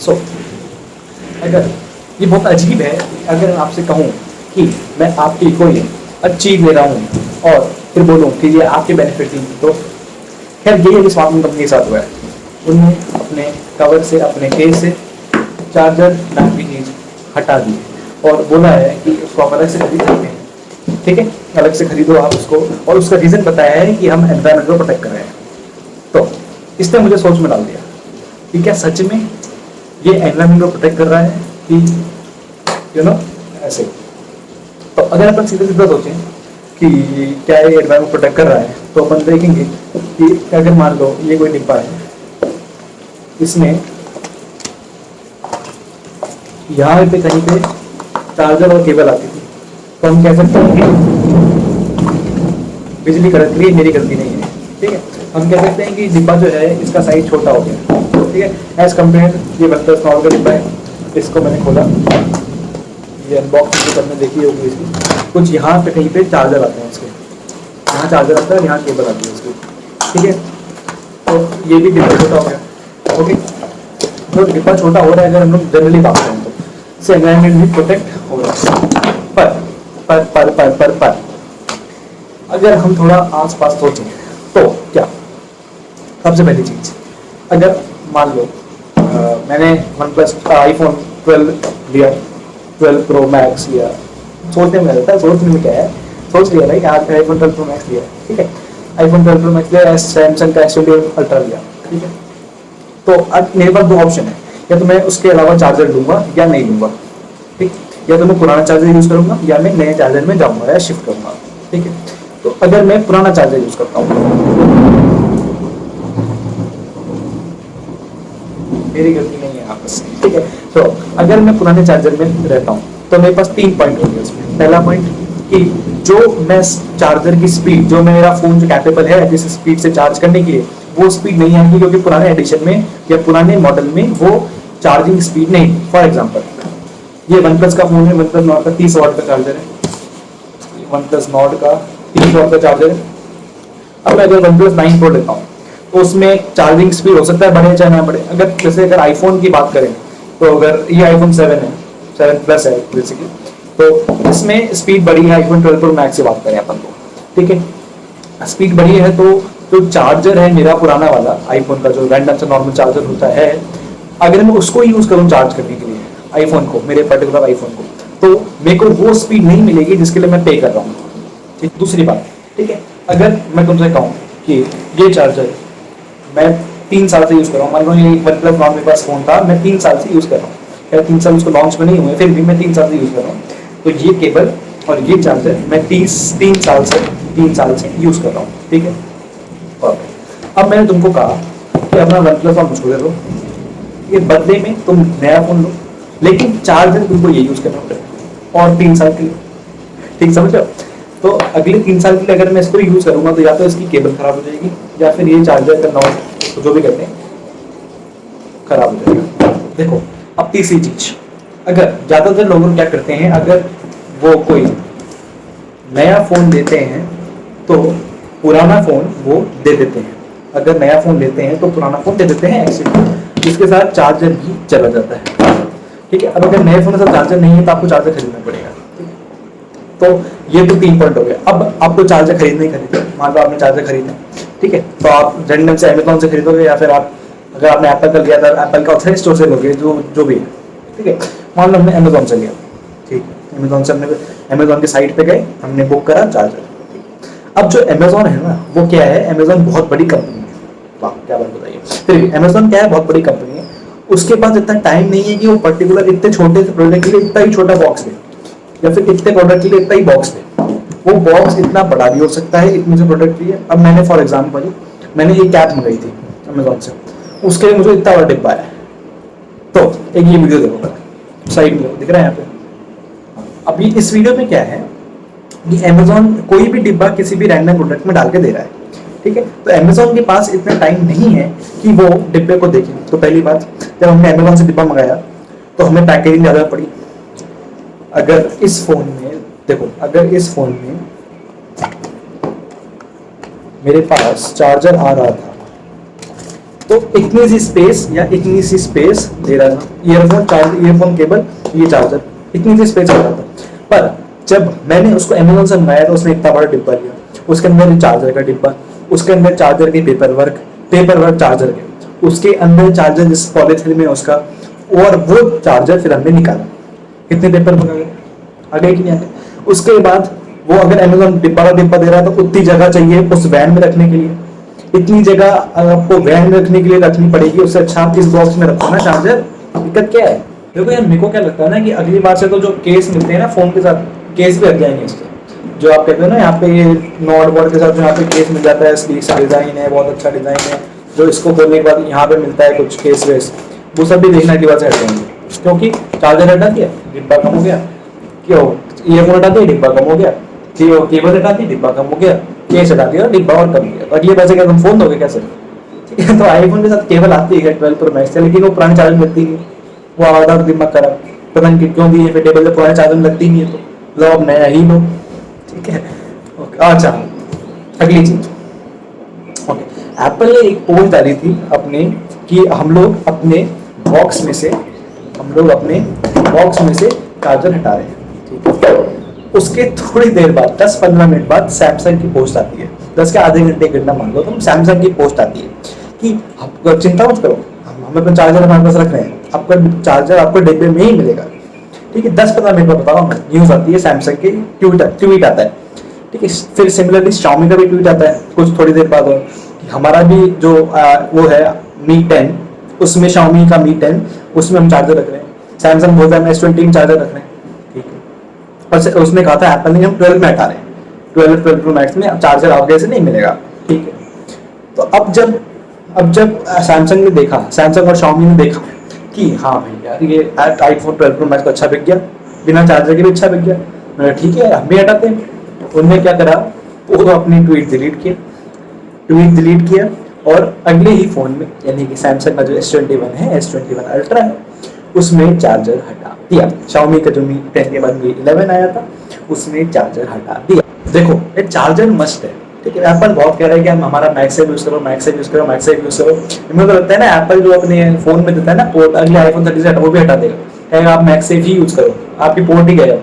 सो अगर ये बहुत अजीब है, अगर मैं आपसे कहूँ कि मैं आपकी कोई अच्छी चीज़ ले रहा हूँ और फिर बोलूँ कि ये आपके बेनिफिट की, तो खैर यही स्मार्टफोन कंपनी के साथ हुआ है। उन्होंने अपने कवर से, अपने केस से चार्जर नाम की चीज़ हटा दी और बोला है कि उसको आप अलग से खरीद सकते हैं, ठीक है, अलग से खरीदो आप उसको, और उसका रीज़न बताया है कि हम एनवायरनमेंट को प्रोटेक्ट कर रहे हैं। तो इसने मुझे सोच में डाल दिया कि क्या सच में ये एनवायरनमेंट को प्रोटेक्ट कर रहा है कि ऐसे। तो अगर अपन सीधे सीधा सोचें कि क्या ये एनवायरनमेंट प्रोटेक्ट कर रहा है, तो अपन देखेंगे कि अगर मान लो ये कोई डिब्बा है, इसमें यहाँ पे कहीं पे चार्जर और केबल आती थी, तो हम कह सकते हैं कि बिजली कड़क रही है, मेरी गलती नहीं है, ठीक है। हम कह सकते हैं कि डिब्बा जो है इसका साइज छोटा हो गया, ठीक है, एज कम्पेयर ये OnePlus Nord का डिब्बा है। इसको मैंने खोला, ये अनबॉक्स करने देखी होगी इसकी, कुछ यहाँ पे कहीं पे चार्जर आते हैं इसके, यहाँ चार्जर आता है, यहाँ केबल आती है इसकी, ठीक है। तो ये भी डिब्बा छोटा हो गया, ओके। तो डिब्बा छोटा हो रहा है, अगर हम लोग जनरली बात करें तो इससे एनवायरनमेंट भी प्रोटेक्ट हो रहा है। पर अगर हम थोड़ा आस पास सोचें तो क्या, सबसे पहली चीज़, अगर मान लो मैंने OnePlus iPhone 12 लिया, 12 Pro Max लिया, सोचने में रहता है, सोचने में क्या है, सोच लिया भाई आज iPhone 12 Pro Max लिया, ठीक है, iPhone 12 Pro Max लिया, सैमसंग का S21 Ultra लिया, ठीक है। तो अब मेरे पास दो ऑप्शन है, या तो मैं उसके अलावा चार्जर लूँगा या नहीं लूँगा, ठीक, या तो मैं पुराना चार्जर यूज़ करूँगा या मैं नए चार्जर में जाऊँगा या शिफ्ट करूँगा, ठीक है। तो अगर मैं पुराना चार्जर यूज़ करता हूँ, मेरी गलती नहीं है आपस, ठीक है। तो अगर मैं पुराने चार्जर में रहता हूँ तो मेरे पास 3 पॉइंट होंगे उसमें। पहला पॉइंट कि जो मैं चार्जर की स्पीड, जो मेरा फ़ोन जो कैपेबल है जिस स्पीड से चार्ज करने के लिए, वो स्पीड नहीं आएगी, क्योंकि पुराने एडिशन में या पुराने मॉडल में वो चार्जिंग स्पीड नहीं। फॉर एग्जाम्पल ये OnePlus का फ़ोन है, OnePlus Nord का 30 वाट का चार्जर है, OnePlus Nord का 30 वाट का चार्जर है। अब मैं अगर OnePlus 9 Pro लेता हूँ तो उसमें चार्जिंग स्पीड हो सकता है बढ़े चाहे ना बढ़े। अगर जैसे अगर आईफोन की बात करें तो अगर ये iPhone 7 है, 7 Plus है बेसिकली, तो इसमें स्पीड बढ़ी है iPhone 12 Pro Max से बात करें अपन को, ठीक है। स्पीड बढ़ी है तो जो चार्जर है मेरा पुराना वाला आईफोन का, जो रैंडम से नॉर्मल चार्जर होता है, अगर मैं उसको यूज़ करूँ चार्ज करने के लिए आईफोन को, मेरे पर्टिकुलर आईफोन को, तो मेरे को वो स्पीड नहीं मिलेगी जिसके लिए मैं पे कर रहा हूँ, ठीक। दूसरी बात, ठीक है, अगर मैं तुमसे कहूँ कि ये चार्जर मैं 3 साल से यूज़ कर रहा हूँ, मान लो ये OnePlus Nord मेरे पास फ़ोन था, मैं 3 साल से यूज़ कर रहा हूँ, क्या 3 साल उसको लॉन्च में नहीं हुए, फिर भी मैं 3 साल से यूज़ कर रहा हूँ, तो ये केबल और ये चार्जर मैं 3 साल से यूज़ कर रहा हूँ, ठीक है। परफेक्ट। अब मैंने तुमको कहा कि अपना OnePlus Nord मुझको दे दो, ये बदले में तुम नया फ़ोन लो, लेकिन चार्जर तुमको ये यूज़ करना पड़ेगा और 3 साल के लिए, ठीक, समझ लो। तो अगले 3 साल के लिए अगर मैं इसको यूज़ करूँगा तो या तो इसकी केबल खराब हो जाएगी या फिर ये चार्जर का नॉट जो भी कहते हैं खराब हो जाएगा। देखो अब तीसरी चीज़, अगर ज़्यादातर लोग क्या करते हैं, अगर वो कोई नया फ़ोन लेते हैं तो पुराना फ़ोन वो दे देते हैं, अगर नया फ़ोन लेते हैं तो पुराना फ़ोन दे देते हैं एक्चुअली, जिसके साथ चार्जर भी चला जाता है, ठीक है। अब अगर नए फ़ोन के साथ चार्जर नहीं है तो आपको चार्जर खरीदना पड़ेगा, तो ये तो 3 पॉइंट हो गया। अब आपको चार्जर खरीदना ही खरीदना, मान लो आपने चार्जर खरीदा, ठीक है, तो आप रैंडम से अमेज़ॉन से खरीदोगे या फिर आप अगर आपने एप्पल का लिया था एप्पल का ऑथराइज्ड स्टोर से लोगे, जो भी है, ठीक है। मान लो हमने अमेज़ॉन से लिया, ठीक, अमेज़ॉन से हमने अमेज़ॉन की साइट पे गए, हमने बुक करा चार्जर। अब जो अमेज़ॉन है ना, वो क्या है, अमेज़ॉन बहुत बड़ी कंपनी है, वाह क्या बात बताइए। फिर अमेज़ॉन क्या है, बहुत बड़ी कंपनी है, उसके पास इतना टाइम नहीं है कि वो पर्टिकुलर इतने छोटे से प्रोडक्ट के लिए इतना ही छोटा बॉक्स ले, या फिर इतने प्रोडक्ट के लिए इतना ही बॉक्स ले, वो बॉक्स इतना बड़ा भी हो सकता है इतने से प्रोडक्ट के लिए। अब मैंने फॉर एग्जाम्पल मैंने ये कैप मंगाई थी अमेज़ॉन से, उसके लिए मुझे इतना बड़ा डिब्बा है, तो एक ये वीडियो देखो साइड में दिख रहा है यहाँ पे। अभी इस वीडियो में क्या है कि अमेज़ॉन कोई भी डिब्बा किसी भी रैंडम प्रोडक्ट में डाल के दे रहा है, ठीक है। तो अमेज़ॉन के पास इतना टाइम नहीं है कि वो डिब्बे को देखें। तो पहली बात, जब हमने अमेज़ॉन से डिब्बा मंगाया तो हमें पैकेजिंग ज़्यादा पड़ी। अगर इस फ़ोन में देखो, अगर इस फ़ोन में मेरे पास चार्जर आ रहा था तो इतनी सी स्पेस या इतनी सी स्पेस दे रहा था ईयरफोन केबल, ये चार्जर इतनी सी स्पेस दे रहा था। पर जब मैंने उसको अमेजोन से मंगाया तो उसने इतना बड़ा डिब्बा लिया, उसके अंदर चार्जर का डिब्बा, उसके अंदर चार्जर के पेपर वर्क चार्जर के, उसके अंदर चार्जर जिस पॉलिथिन में उसका, और वो चार्जर फिर हमने निकाला। कितने पेपर मंगा गए, आगे कि नहीं आगे। उसके बाद वो अगर अमेजोन डिब्बा का डिब्बा दे रहा है तो उतनी जगह चाहिए उस वैन में रखने के लिए, इतनी जगह आपको वैन में रखने के लिए रखनी पड़ेगी, उससे अच्छा आप इस बॉक्स में रखो ना चार्जर। दिक्कत क्या है? देखो यार, मेरे को क्या लगता है ना कि अगली बार से तो जो केस मिलते हैं ना फोन के साथ, केस भी रख जाएंगे इसके, जो आप कहते हो ना यहाँ पे ये नॉट बोर्ड के साथ जो यहाँ पे केस मिल जाता है, स्लीक सा डिजाइन है, बहुत अच्छा डिजाइन है, जो इसको खोलने के बाद यहाँ पे मिलता है कुछ केस वेस, वो सब भी देखना की बात से हट जाएंगे। क्योंकि चार्जर हटा दिया डिब्बा कम हो गया, क्यों ईयरफोन हटा दिया डिब्बा कम हो गया, केबल हटा दी डिब्बा कम हो गया, केस हटा दिया डिब्बा और कम हो गया। तो अगले बार से क्या तुम फोन दोगे कैसे? ठीक है, तो आईफोन के साथ केबल आती है 12 प्रो मैक्स से, लेकिन वो पुराने चार्जर में लगती नहीं, वो आधा दिमाग खराब, पता नहीं क्यों दी है, फिर टेबल से पुराने चार्जर में लगती नहीं है, तो लो अब नया ही लो। ठीक है, अच्छा अगली चीज, ओके, एप्पल ने एक पोस्ट डाली थी अपने कि हम लोग अपने बॉक्स में से चार्जर हटा रहे हैं। ठीक है, उसके थोड़ी देर बाद 10-15 मिनट बाद सैमसंग की पोस्ट आती है, 10 के आधे घंटे घंटा मान लो तुम, सैमसंग की पोस्ट आती है कि आप चिंता मत करो, हम अपना चार्जर हमारे पास रख रहे हैं, आपका चार्जर आपको डिब्बे में ही मिलेगा। ठीक है, 10-15 मिनट में बताओ, न्यूज आती है सैमसंग की, ट्वीट आता है। ठीक है, फिर सिमिलरली Xiaomi का भी ट्वीट आता है कुछ थोड़ी देर बाद, और हमारा भी जो वो है Mi 10, उसमें Xiaomi का Mi 10, उसमें हम चार्जर रख रहे हैं। सैमसंग बोलता है हम S20 में चार्जर रख रहे हैं। ठीक है, और उसने कहा था एप्पल ने हम 12 में हटा रहे हैं, 12 प्रो मैक्स में अब चार्जर आगे से नहीं मिलेगा। ठीक है, तो अब जब सैमसंग ने देखा, सैमसंग और Xiaomi ने देखा कि हाँ भाई यार ये आईफोन 12 प्रो मैक्स तो अच्छा बिक गया, बिना चार्जर के भी अच्छा बिक गया, मैंने ठीक है हम भी हटाते हैं। उन्होंने क्या करा, वो तो अपनी ट्वीट डिलीट किया और अगले ही फोन में, यानी कि सैमसंग का जो S21 है, S21 अल्ट्रा है, उसमें चार्जर हटा दिया। Xiaomi का जो Mi 10 के बाद Mi 11 आया था, उसमें चार्जर हटा दिया। देखो ये चार्जर मस्ट है। ठीक है, एप्पल बहुत कह रहा है कि हम हमारा मैक्सेफ यूज करो। मुझे तो लगता है ना एप्पल जो अपने फोन में देता है ना पोर्ट, अगले आईफोन 30 से वो भी हटा देगा, कहेगा आप मैक्सेफ ही यूज करो, आपकी पोर्ट ही गया।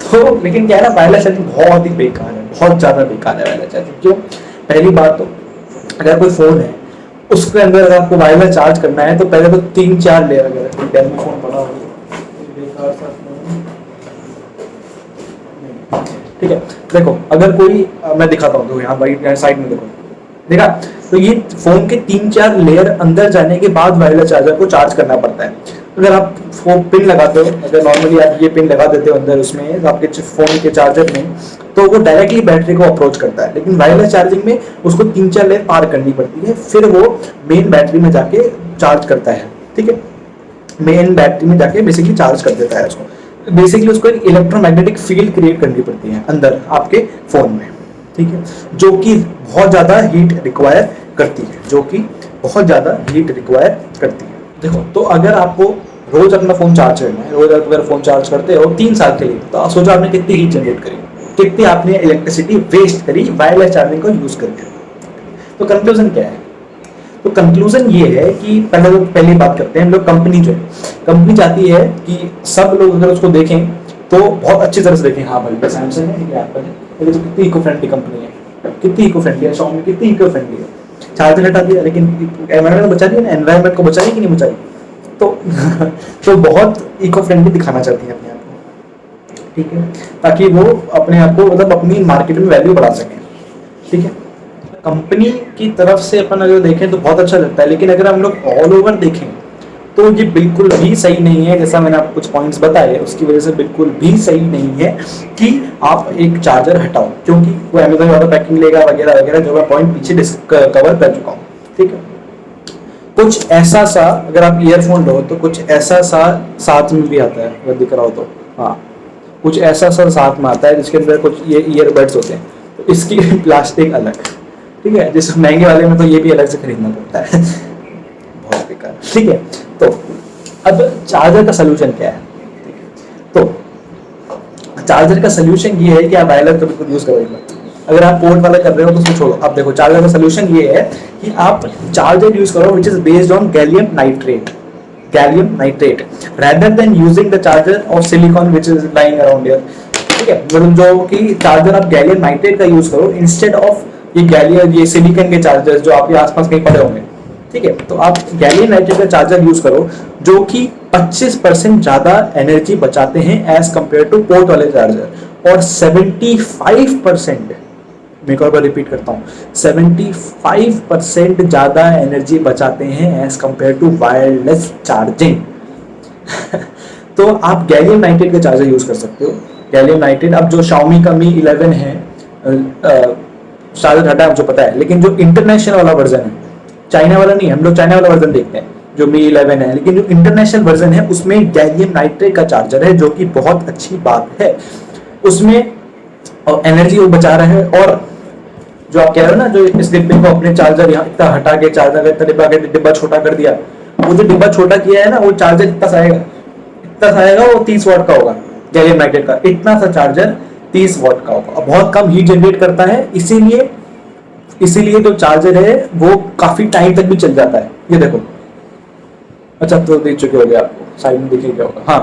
तो लेकिन क्या है ना, वायरलेस चार्जिंग बहुत ही बेकार है, बहुत ज्यादा बेकार है वायरलेस चार्जिंग। क्यों? पहली बात तो अगर कोई फोन है उसके अंदर अगर आपको वायरलेस चार्ज करना है तो पहले तो 3-4 लेयर, अगर डेमो फोन पड़ा हो, ठीक है, देखो अगर कोई मैं दिखाता हूँ, यहाँ भाई साइड में देखा, तो ये फोन के 3-4 लेयर अंदर जाने के बाद वायरलेस चार्जर को चार्ज करना पड़ता है। अगर आप पिन लगाते हो, अगर नॉर्मली आप ये पिन लगा देते हो अंदर उसमें तो आपके फोन के चार्जर में, तो वो डायरेक्टली बैटरी को अप्रोच करता है। लेकिन वायरलेस चार्जिंग में उसको 3-4 लेयर पार करनी पड़ती है, फिर वो मेन बैटरी में जाके चार्ज करता है। ठीक है, मेन बैटरी में जाके बेसिकली चार्ज कर देता है उसको। बेसिकली उसको एक इलेक्ट्रोमैग्नेटिक फील्ड क्रिएट करनी पड़ती है अंदर आपके फोन में। ठीक है, जो कि बहुत ज़्यादा हीट रिक्वायर करती है, देखो तो अगर आपको रोज अपना फोन चार्ज करना है, रोज अगर फोन चार्ज करते हो 3 साल के लिए, तो आप सोचो आपने कितनी हीट जनरेट करी, कितनी आपने इलेक्ट्रिसिटी वेस्ट करी वायरलेस चार्जिंग को यूज करके। तो कंक्लूजन क्या है? तो कंक्लूजन ये है कि पहली बात करते हैं हम लोग, कंपनी चाहती है कि सब लोग अगर उसको देखें तो बहुत अच्छी तरह से देखें, हाँ भाई सैमसंग है, एप्पल है, ये तो कितनी इको फ्रेंडली कंपनी है, कितनी इको फ्रेंडली है, Xiaomi कितनी इको फ्रेंडली है। चार्जर हटा दिया लेकिन एनवायरनमेंट बचा रही है ना, एनवायरनमेंट को बचा रही कि नहीं बचा रही, तो बहुत इको फ्रेंडली दिखाना चाहती है अपने आप को। ठीक है, ताकि वो अपने आप को मतलब अपनी मार्केट में वैल्यू बढ़ा सकें। ठीक है, कंपनी की तरफ से अपन अगर देखें तो बहुत अच्छा लगता है, लेकिन अगर हम लोग ऑल ओवर देखें तो ये बिल्कुल भी सही नहीं है। जैसा मैंने आपको कुछ पॉइंट्स बताए, उसकी वजह से बिल्कुल भी सही नहीं है कि आप एक चार्जर हटाओ, क्योंकि वो अमेजन वाला पैकिंग लेगा वगैरह वगैरह, जो मैं पॉइंट पीछे कवर कर चुका हूँ। ठीक है, कुछ ऐसा सा अगर आप ईयरफोन लो तो कुछ ऐसा सा साथ में भी आता है, अगर दिख रहा हो तो, हाँ कुछ ऐसा सा साथ में आता है जिसके अंदर कुछ ये ईयरबड्स होते हैं, तो इसकी प्लास्टिक अलग। ठीक है, जिस महंगे वाले में तो ये भी अलग से खरीदना पड़ता है, बहुत बेकार। ठीक है, तो अब चार्जर का सलूशन क्या है? तो चार्जर का सलूशन ये है कि आप वायरलेस कभी यूज करोगे, अगर आप पोर्ट वाला कर रहे हो तो उसको छोड़ो। अब देखो चार्जर का सोल्यूशन ये है कि आप चार्जर यूज करो which is based on gallium nitrate rather than using the charger of silicon which is lying around here। ठीक है, मतलब जो कि चार्जर आप गैलियम नाइट्रेट का यूज करो इंस्टेड ऑफ ये सिलिकॉन के चार्जर्स जो आपके आसपास कहीं पड़े होंगे। ठीक है, तो आप गैलियम नाइट्रेट का चार्जर यूज करो जो कि 25% ज्यादा एनर्जी बचाते हैं एज कंपेयर टू पोर्ट वाले चार्जर, और 75%, मैं एक और बार रिपीट करता हूँ, 75% ज्यादा एनर्जी बचाते हैं as compare to wireless charging. तो आप गैलियम नाइट्रेट का चार्जर यूज कर सकते हो। गैलियम नाइट्रेट, अब जो Xiaomi का Mi 11 है चार्जर हटा मुझे पता है, लेकिन जो इंटरनेशनल वाला वर्जन है, चाइना वाला नहीं, हम लोग चाइना वाला वर्जन देखते हैं जो Mi 11 है, लेकिन जो इंटरनेशनल वर्जन है उसमें गैलियम नाइट्रेट का चार्जर है, जो कि बहुत अच्छी बात है। उसमें एनर्जी वो बचा रहा है, और जो आप कह रहे हो ना, जो इस डिब्बे को अपने चार्जर यहाँ इतना हटा के चार्जर का डिब्बा छोटा कर दिया, वो जो डिब्बा छोटा किया है ना, वो चार्जर इतना सा आएगा, वो 30 वाट का होगा गैलियम नाइट्रेट का, इतना सा चार्जर 30 वाट का होगा, बहुत कम हीट जनरेट करता है, इसीलिए जो चार्जर है वो काफी टाइम तक भी चल जाता है। ये देखो, अच्छा तो देख चुके हो गए, आपको साइड में देखिए क्या होगा। हाँ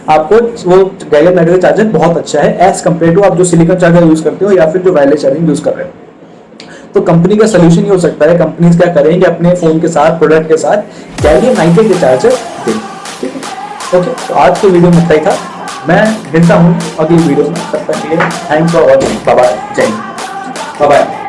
आपको वो गैलियम नाइट्रेट चार्जर बहुत अच्छा है एज कंपेयर टू आप जो सिलिकॉन चार्जर यूज करते हो या फिर जो वायरलेस चार्जिंग यूज कर रहे हो। तो कंपनी का सोल्यूशन ये हो सकता है, कंपनीज क्या करेंगे अपने फोन के साथ, प्रोडक्ट के साथ गैलियम नाइट्रेट के चार्जर दें। ठीक है, ओके, तो आज के वीडियो में इतना ही था। मैं मिलता हूँ अगली वीडियो में, तब तक के लिए thanks for watching, bye bye, Jai Hind, bye bye.